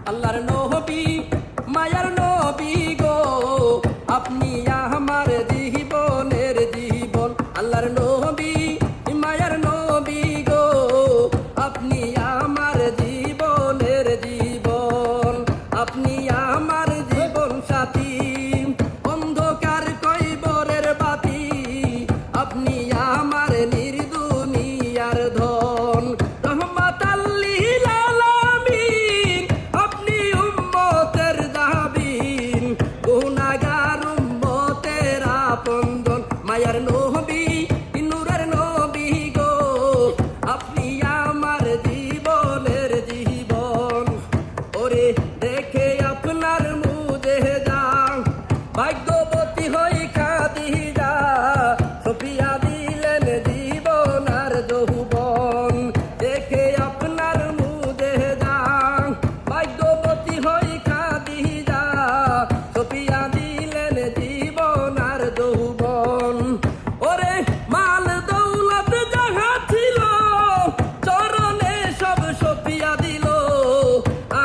আল্লাহর নবী মায়ার নবী গো আপনি আমার জীবনের জীবন। আল্লাহর নবী মায়ার নবী গো আপনি আমার জীবনের জীবন। আপনি আমার জীবন সাথী অন্ধকার কয়বরের বাতি। আপনি আমার নির্দুনিয়ার ধন রহমাতাল লিল আলামিন। আপনি উম্মতের জাবিন গুনাহগার উম্মতের আপনজন। মায়ার নবী নূরের নবী গো আপনি আমার জীবনের জীবন। ওরে দেখে আপনার মুজে যা ভাগ্যবতী হই খাদিজা সফিয়া দিলেন জীবন আর যৌবন। দেখে আপনার মুজে যা ভাগ্যবতী হই খাদিজা সফিয়া দিলেন জীবন আর যৌবন। ওরে মাল দৌলত যাহা ছিল চরণে সব সফিয়া দিল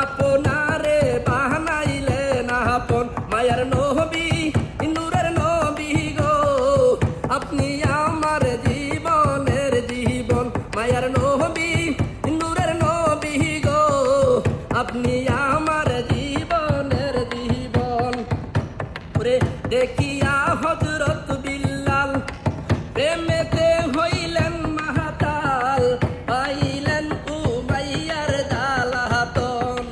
আপনারে বানাইলেন আপন। মায়ার নবী নূরের নবী গো আপনি আমার জীবনের জীবন। মায়ার নবী নূরের নবী গো আপনি আমার জীবনের জীবন। ওরে দেখিয়া হযরত বিল্লাল প্রেমেতে হইলেন মাতাল পাইলেন উমাইয়ার জ্বালাতন।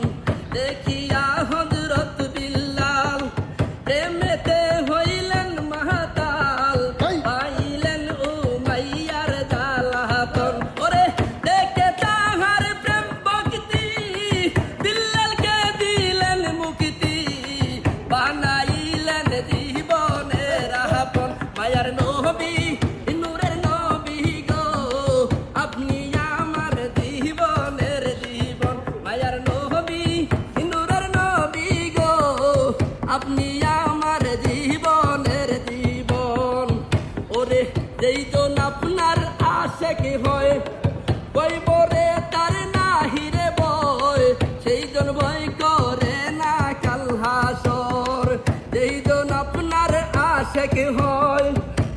দেখিয়া হযরত বিল্লাল প্রেমেতে হইলেন মাতাল পাইলেন উমাইয়ার জ্বালাতন। ওরে দেখে তাহার প্রেম ভক্তি বিল্লালকে দিলেন মুক্তি বানাইলেন জীবনের আপন। মায়ার নবী নূরের নবী গো আপনি আমার জীবনের জীবন। মায়ার নবী নূরের নবী গো আপনি আমার জীবনের জীবন। ওরে যেইজন আপনার আশেক হয় কইবরে তার নাহিরে বয় সেইজন ভয় করে না কাল হাসর। যেইজন আপনার আশেক হয়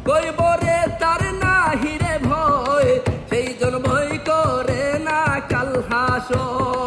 কইবরে তার নাহিরে ভয় সেইজন ভয় করে না কাল হাসর।